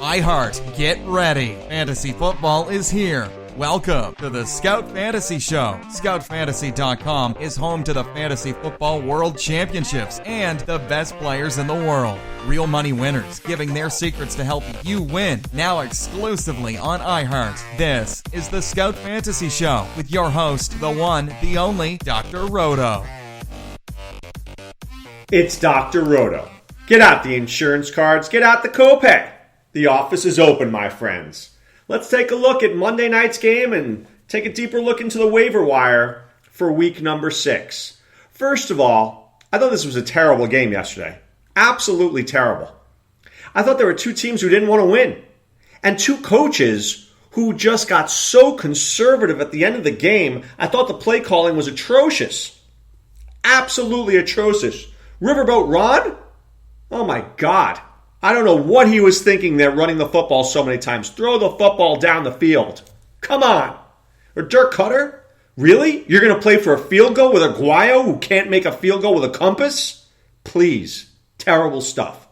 iHeart, get ready. Fantasy football is here. Welcome to the Scout Fantasy Show. ScoutFantasy.com is home to the Fantasy Football World Championships and the best players in the world. Real money winners giving their secrets to help you win. Now exclusively on iHeart. This is the Scout Fantasy Show with your host, the one, the only, Dr. Roto. It's Dr. Roto. Get out the insurance cards. Get out the copay. The office is open, my friends. Let's take a look at Monday night's game and take a deeper look into the waiver wire for week number 6. First of all, I thought this was a terrible game yesterday. Absolutely terrible. I thought there were two teams who didn't want to win. And two coaches who just got so conservative at the end of the game. I thought the play calling was atrocious. Absolutely atrocious. Riverboat Ron? Oh my God. I don't know what he was thinking there running the football so many times. Throw the football down the field. Come on. Or Dirk Cutter? Really? You're going to play for a field goal with Aguayo who can't make a field goal with a compass? Please. Terrible stuff.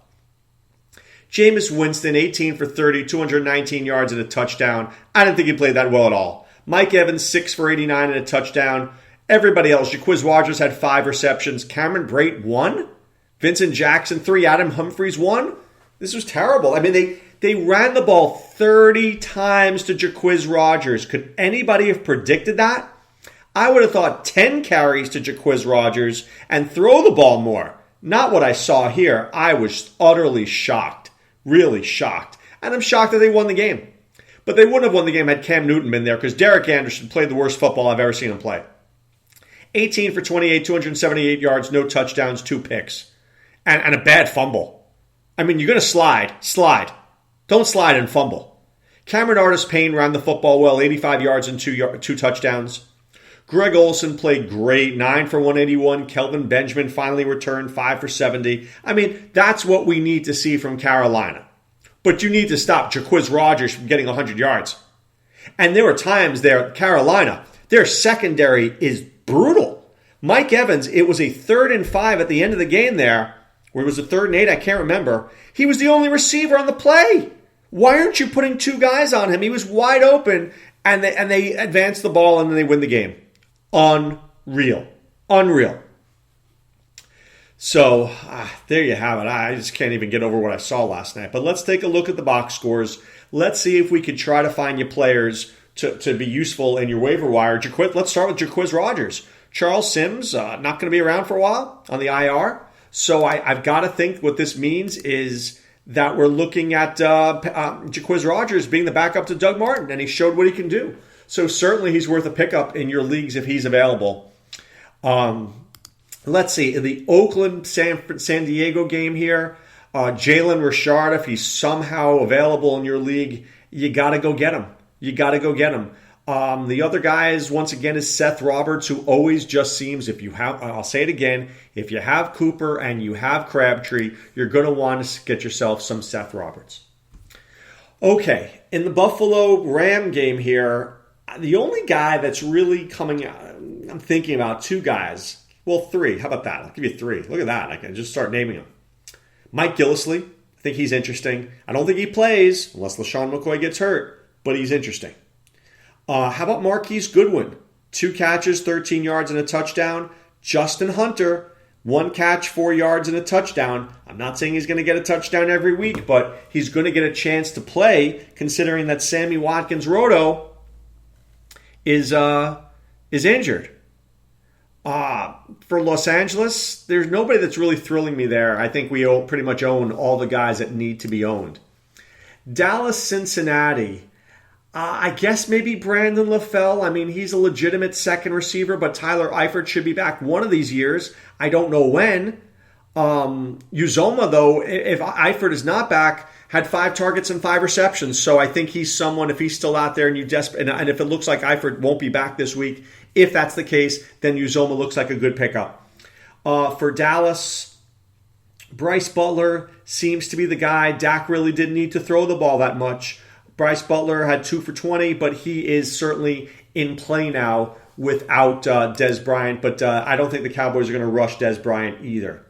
Jameis Winston, 18 for 30, 219 yards and a touchdown. I didn't think he played that well at all. Mike Evans, 6 for 89 and a touchdown. Everybody else, Jacquizz Rodgers had 5 receptions. Cameron Brate, 1. Vincent Jackson, 3. Adam Humphries, 1. This was terrible. I mean, they ran the ball 30 times to Jacquizz Rodgers. Could anybody have predicted that? I would have thought 10 carries to Jacquizz Rodgers and throw the ball more. Not what I saw here. I was utterly shocked. Really shocked. And I'm shocked that they won the game. But they wouldn't have won the game had Cam Newton been there because Derek Anderson played the worst football I've ever seen him play. 18 for 28, 278 yards, no touchdowns, 2 picks. And a bad fumble. I mean, you're going to slide. Don't slide and fumble. Cameron Artis-Payne ran the football well, 85 yards and 2 touchdowns. Greg Olsen played great, 9 for 181. Kelvin Benjamin finally returned, 5 for 70. I mean, that's what we need to see from Carolina. But you need to stop Jacquizz Rodgers from getting 100 yards. And there were times there, Carolina, their secondary is brutal. Mike Evans, it was a 3rd and 5 at the end of the game there. Where it was a 3rd and 8, I can't remember. He was the only receiver on the play. Why aren't you putting 2 guys on him? He was wide open, and they advance the ball, and then they win the game. Unreal. So, there you have it. I just can't even get over what I saw last night. But let's take a look at the box scores. Let's see if we can try to find you players to be useful in your waiver wire. Let's start with Jacquizz Rodgers. Charles Sims, not going to be around for a while on the IR. So I've got to think what this means is that we're looking at Jacquizz Rodgers being the backup to Doug Martin, and he showed what he can do. So certainly he's worth a pickup in your leagues if he's available. Let's see. In the Oakland-San Diego game here, Jalen Richard, if he's somehow available in your league, you got to go get him. The other guys, once again, is Seth Roberts, who always just seems, I'll say it again, if you have Cooper and you have Crabtree, you're going to want to get yourself some Seth Roberts. Okay, in the Buffalo Ram game here, the only guy that's really coming out, I'm thinking about 2 guys. Well, 3. How about that? I'll give you 3. Look at that. I can just start naming them. Mike Gillislee. I think he's interesting. I don't think he plays unless LaShawn McCoy gets hurt, but he's interesting. How about Marquise Goodwin? 2 catches, 13 yards, and a touchdown. Justin Hunter, 1 catch, 4 yards, and a touchdown. I'm not saying he's going to get a touchdown every week, but he's going to get a chance to play, considering that Sammy Watkins Roto is injured. For Los Angeles, there's nobody that's really thrilling me there. I think we pretty much own all the guys that need to be owned. Dallas, Cincinnati. I guess maybe Brandon LaFell. I mean, he's a legitimate second receiver, but Tyler Eifert should be back one of these years. I don't know when. Uzoma, though, if Eifert is not back, had 5 targets and 5 receptions. So I think he's someone, if he's still out there and and if it looks like Eifert won't be back this week, if that's the case, then Uzoma looks like a good pickup. For Dallas, Bryce Butler seems to be the guy. Dak really didn't need to throw the ball that much. Bryce Butler had 2 for 20, but he is certainly in play now without Dez Bryant. But I don't think the Cowboys are going to rush Dez Bryant either.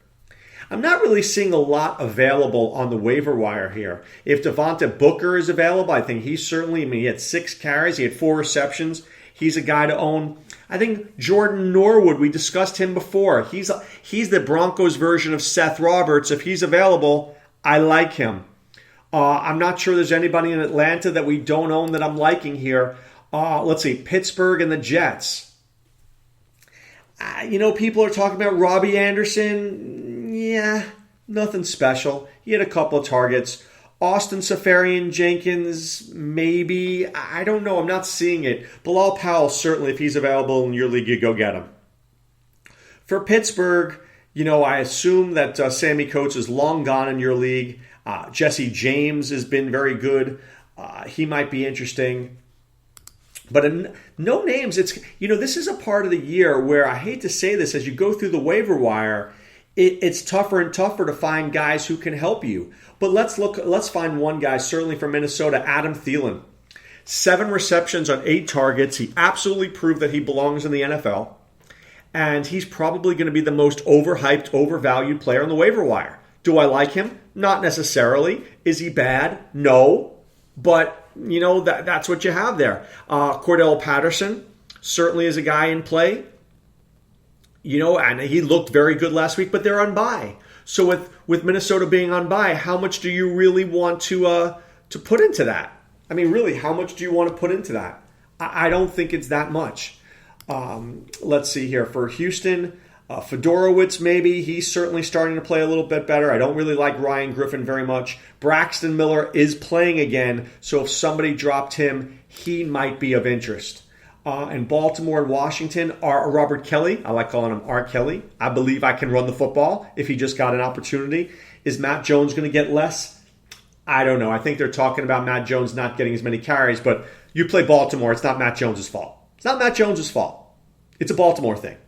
I'm not really seeing a lot available on the waiver wire here. If Devonta Booker is available, I think he's certainly, he had 6 carries, he had 4 receptions. He's a guy to own. I think Jordan Norwood, we discussed him before. He's the Broncos version of Seth Roberts. If he's available, I like him. I'm not sure there's anybody in Atlanta that we don't own that I'm liking here. Let's see, Pittsburgh and the Jets. People are talking about Robbie Anderson. Yeah, nothing special. He had a couple of targets. Austin Safarian-Jenkins, maybe. I don't know. I'm not seeing it. Bilal Powell, certainly, if he's available in your league, you go get him. For Pittsburgh, I assume that Sammy Coates is long gone in your league. Jesse James has been very good. He might be interesting. But no names. This is a part of the year where, I hate to say this, as you go through the waiver wire, it's tougher and tougher to find guys who can help you. But let's find one guy, certainly from Minnesota, Adam Thielen. 7 receptions on 8 targets. He absolutely proved that he belongs in the NFL. And he's probably going to be the most overhyped, overvalued player on the waiver wire. Do I like him? Not necessarily. Is he bad? No. But, that's what you have there. Cordell Patterson certainly is a guy in play. And he looked very good last week, but they're on bye. So with Minnesota being on bye, how much do you really want to put into that? I mean, really, how much do you want to put into that? I don't think it's that much. Let's see here. For Houston, Fedorowicz maybe. He's certainly starting to play a little bit better. I don't really like Ryan Griffin very much. Braxton Miller is playing again, so if somebody dropped him, he might be of interest. In Baltimore and Washington, Robert Kelly. I like calling him R. Kelly. I believe I can run the football if he just got an opportunity. Is Matt Jones going to get less? I don't know. I think they're talking about Matt Jones not getting as many carries, but you play Baltimore. It's not Matt Jones' fault. It's not Matt Jones' fault. It's a Baltimore thing.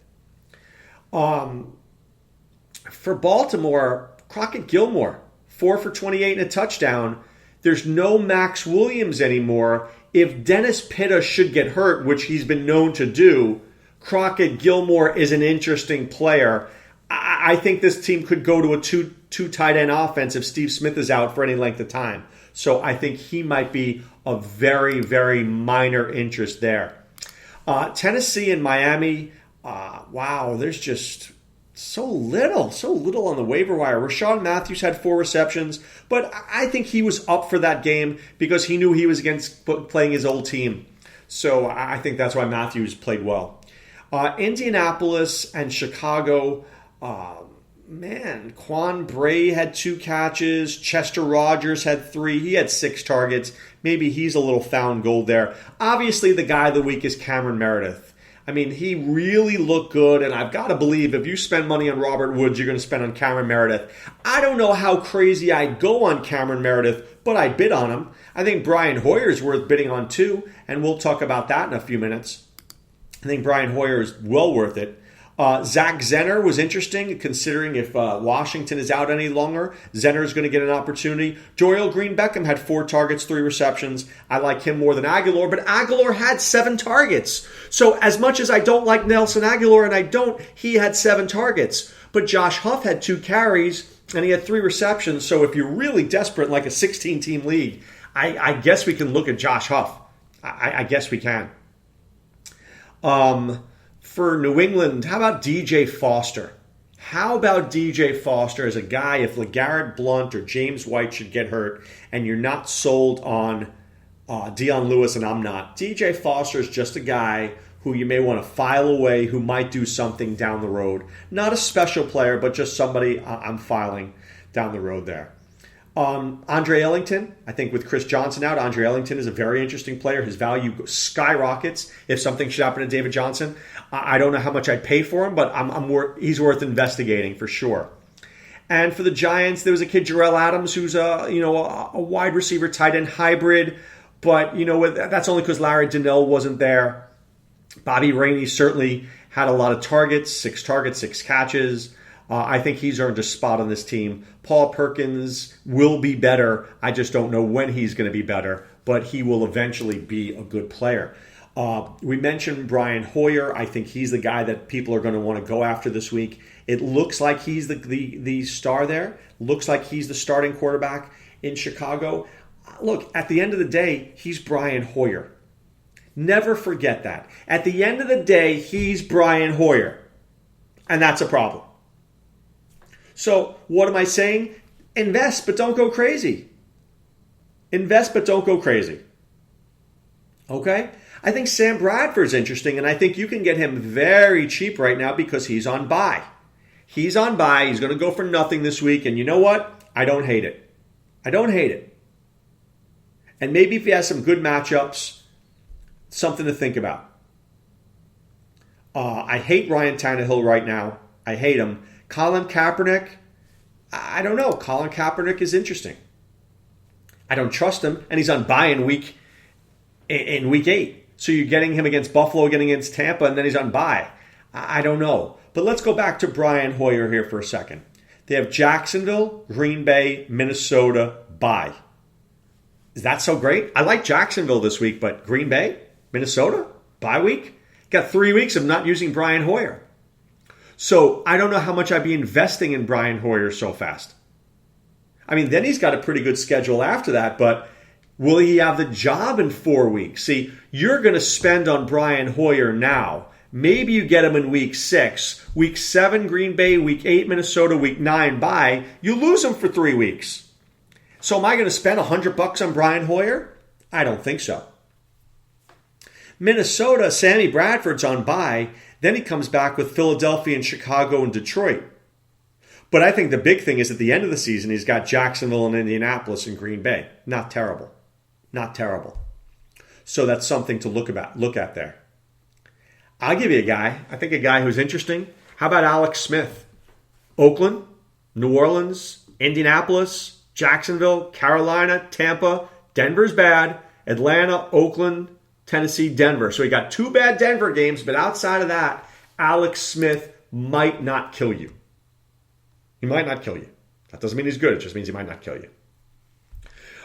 For Baltimore, Crockett Gilmore, 4 for 28 and a touchdown. There's no Max Williams anymore. If Dennis Pitta should get hurt, which he's been known to do, Crockett Gilmore is an interesting player. I think this team could go to a two tight end offense if Steve Smith is out for any length of time. So I think he might be a very, very minor interest there. Tennessee and Miami, wow, there's just so little on the waiver wire. Rashawn Matthews had 4 receptions, but I think he was up for that game because he knew he was against playing his old team. So I think that's why Matthews played well. Indianapolis and Chicago, Quan Bray had 2 catches. Chester Rogers had 3. He had 6 targets. Maybe he's a little found gold there. Obviously, the guy of the week is Cameron Meredith. I mean, he really looked good, and I've got to believe if you spend money on Robert Woods, you're going to spend on Cameron Meredith. I don't know how crazy I'd go on Cameron Meredith, but I bid on him. I think Brian Hoyer is worth bidding on too, and we'll talk about that in a few minutes. I think Brian Hoyer is well worth it. Zach Zenner was interesting, considering if Washington is out any longer, Zenner is going to get an opportunity. Dorial Green-Beckham had 4 targets, 3 receptions. I like him more than Aguilar, but Aguilar had 7 targets. So as much as I don't like Nelson Aguilar, and he had 7 targets. But Josh Huff had 2 carries, and he had 3 receptions. So if you're really desperate, like a 16-team league, I guess we can look at Josh Huff. I guess we can. For New England, how about DJ Foster? How about DJ Foster as a guy if LeGarrette Blount or James White should get hurt and you're not sold on Dion Lewis, and I'm not? DJ Foster is just a guy who you may want to file away, who might do something down the road. Not a special player, but just somebody I'm filing down the road there. Andre Ellington, I think with Chris Johnson out, Andre Ellington is a very interesting player. His value skyrockets if something should happen to David Johnson. I don't know how much I'd pay for him, but he's worth investigating for sure. And for the Giants, there was a kid, Jarrell Adams, who's a wide receiver tight end hybrid, but that's only because Larry Donnell wasn't there. Bobby Rainey certainly had a lot of targets, 6 targets, 6 catches. I think he's earned a spot on this team. Paul Perkins will be better. I just don't know when he's going to be better, but he will eventually be a good player. We mentioned Brian Hoyer. I think he's the guy that people are going to want to go after this week. It looks like he's the star there. Looks like he's the starting quarterback in Chicago. Look, at the end of the day, he's Brian Hoyer. Never forget that. At the end of the day, he's Brian Hoyer. And that's a problem. So, what am I saying? Invest, but don't go crazy. Invest, but don't go crazy. Okay? I think Sam Bradford's interesting, and I think you can get him very cheap right now because he's on bye. He's on bye. He's going to go for nothing this week, and you know what? I don't hate it. I don't hate it. And maybe if he has some good matchups, something to think about. I hate Ryan Tannehill right now. I hate him. Colin Kaepernick, I don't know. Colin Kaepernick is interesting. I don't trust him, and he's on bye in week 8. So you're getting him against Buffalo, getting against Tampa, and then he's on bye. I don't know. But let's go back to Brian Hoyer here for a second. They have Jacksonville, Green Bay, Minnesota, bye. Is that so great? I like Jacksonville this week, but Green Bay, Minnesota, bye week? Got 3 weeks of not using Brian Hoyer. So I don't know how much I'd be investing in Brian Hoyer so fast. I mean, then he's got a pretty good schedule after that, but will he have the job in 4 weeks? See, you're going to spend on Brian Hoyer now. Maybe you get him in week 6. Week 7, Green Bay. Week 8, Minnesota. Week 9, bye. You lose him for 3 weeks. So am I going to spend $100 on Brian Hoyer? I don't think so. Minnesota, Sammy Bradford's on bye. Then he comes back with Philadelphia and Chicago and Detroit. But I think the big thing is at the end of the season, he's got Jacksonville and Indianapolis and Green Bay. Not terrible. Not terrible. So that's something to look at there. I'll give you a guy. I think a guy who's interesting. How about Alex Smith? Oakland, New Orleans, Indianapolis, Jacksonville, Carolina, Tampa, Denver's bad, Atlanta, Oakland, Tennessee, Denver. So he got 2 bad Denver games, but outside of that, Alex Smith might not kill you. He might not kill you. That doesn't mean he's good. It just means he might not kill you.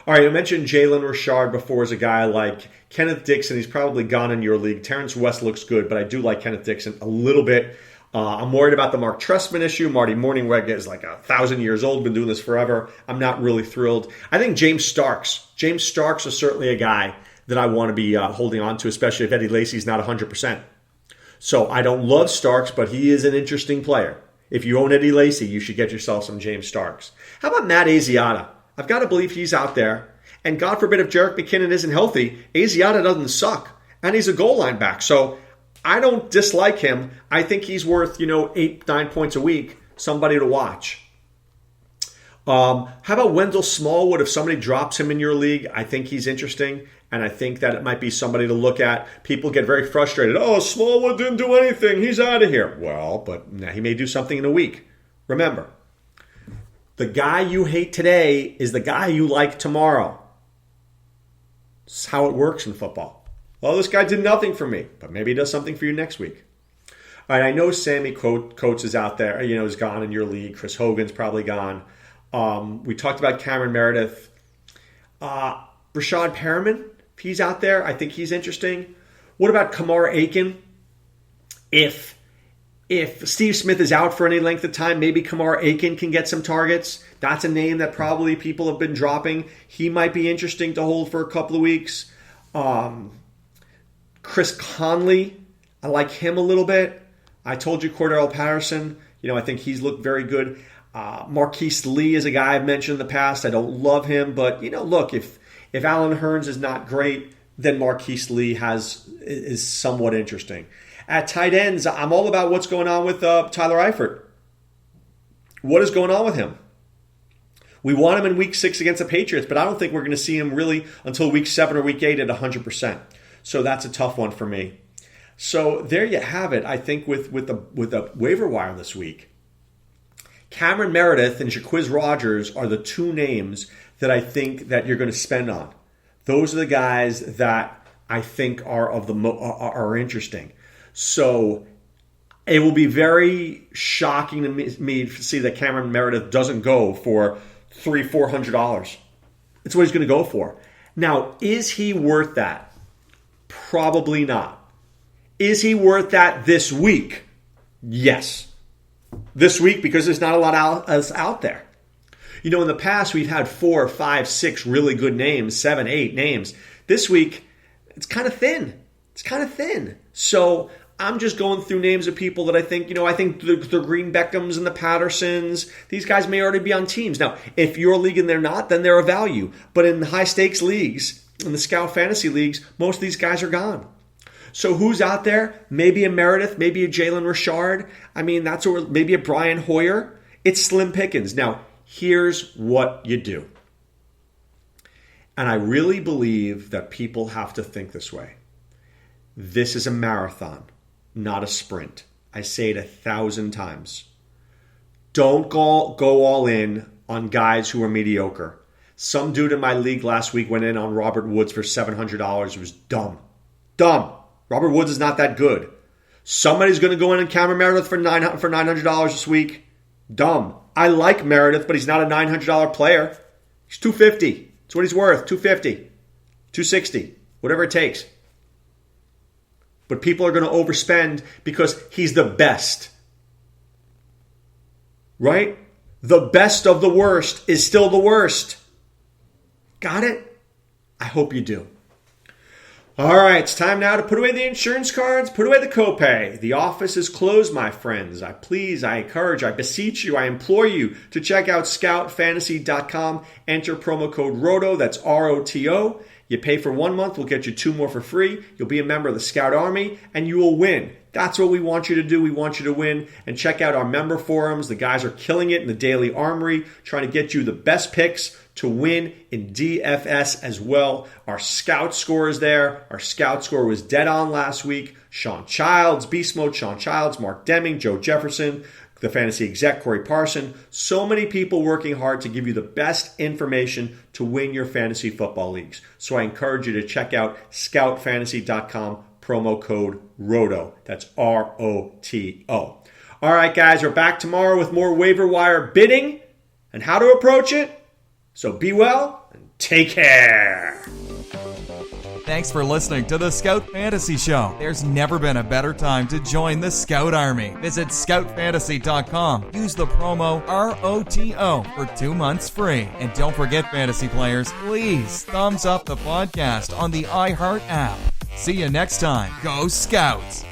All right, I mentioned Jalen Richard before as a guy like Kenneth Dixon. He's probably gone in your league. Terrence West looks good, but I do like Kenneth Dixon a little bit. I'm worried about the Mark Trestman issue. Marty Mornhinweg is like 1,000 years old, been doing this forever. I'm not really thrilled. I think James Starks is certainly a guy that I want to be holding on to, especially if Eddie Lacy's not 100%. So I don't love Starks, but he is an interesting player. If you own Eddie Lacy, you should get yourself some James Starks. How about Matt Asiata? I've got to believe he's out there. And God forbid if Jerick McKinnon isn't healthy, Asiata doesn't suck. And he's a goal line back. So I don't dislike him. I think he's worth, 8-9 points a week. Somebody to watch. How about Wendell Smallwood? If somebody drops him in your league, I think he's interesting. And I think that it might be somebody to look at. People get very frustrated. Oh, Smallwood didn't do anything. He's out of here. Well, but now he may do something in a week. Remember, the guy you hate today is the guy you like tomorrow. This is how it works in football. Well, this guy did nothing for me, but maybe he does something for you next week. All right, I know Sammy Coates is out there, is gone in your league. Chris Hogan's probably gone. We talked about Cameron Meredith. Rashad Perriman, if he's out there, I think he's interesting. What about Kamar Aiken? If Steve Smith is out for any length of time, maybe Kamar Aiken can get some targets. That's a name that probably people have been dropping. He might be interesting to hold for a couple of weeks. Chris Conley, I like him a little bit. I told you Cordell Patterson. I think he's looked very good. Marquise Lee is a guy I've mentioned in the past. I don't love him, but look, if Alan Hearns is not great, then Marquise Lee is somewhat interesting. At tight ends, I'm all about what's going on with Tyler Eifert. What is going on with him? We want him in week 6 against the Patriots, but I don't think we're going to see him really until week 7 or week 8 at 100%. So that's a tough one for me. So there you have it, I think, with the waiver wire this week. Cameron Meredith and Jacquizz Rodgers are the 2 names that I think that you're going to spend on. Those are the guys that I think are interesting. So it will be very shocking to me to see that Cameron Meredith doesn't go for $300-400. It's what he's going to go for. Now, is he worth that? Probably not. Is he worth that this week? Yes. this week because there's not a lot else out there. In the past, we've had 4, 5, 6 really good names, 7, 8 names. This week, it's kind of thin. So I'm just going through names of people that I think, I think the Green Beckhams and the Pattersons, these guys may already be on teams. Now, if your league and they're not, then they're a value. But in the high-stakes leagues, in the Scout Fantasy leagues, most of these guys are gone. So who's out there? Maybe a Meredith, maybe a Jalen Richard. Maybe a Brian Hoyer. It's slim pickings. Now, here's what you do. And I really believe that people have to think this way. This is a marathon, not a sprint. I say it 1,000 times. Don't go all in on guys who are mediocre. Some dude in my league last week went in on Robert Woods for $700. It was dumb. Robert Woods is not that good. Somebody's going to go in and Cameron Meredith for $900 this week. Dumb. I like Meredith, but he's not a $900 player. He's $250. That's what he's worth. $250, $260, whatever it takes. But people are going to overspend because he's the best. Right? The best of the worst is still the worst. Got it? I hope you do. All right, it's time now to put away the insurance cards, put away the copay. The office is closed, my friends. I encourage, I beseech you, I implore you to check out scoutfantasy.com. Enter promo code ROTO, that's ROTO. You pay for 1 month, we'll get you 2 more for free. You'll be a member of the Scout Army, and you will win. That's what we want you to do. We want you to win. And check out our member forums. The guys are killing it in the Daily Armory, trying to get you the best picks to win in DFS as well. Our Scout score is there. Our Scout score was dead on last week. Sean Childs, Beast Mode, Sean Childs, Mark Deming, Joe Jefferson, the fantasy exec, Corey Parson. So many people working hard to give you the best information to win your fantasy football leagues. So I encourage you to check out scoutfantasy.com, promo code ROTO. That's ROTO. All right, guys, we're back tomorrow with more waiver wire bidding and how to approach it. So be well and take care. Thanks for listening to the Scout Fantasy Show. There's never been a better time to join the Scout Army. Visit scoutfantasy.com. Use the promo ROTO for 2 months free. And don't forget, fantasy players, please thumbs up the podcast on the iHeart app. See you next time. Go Scouts!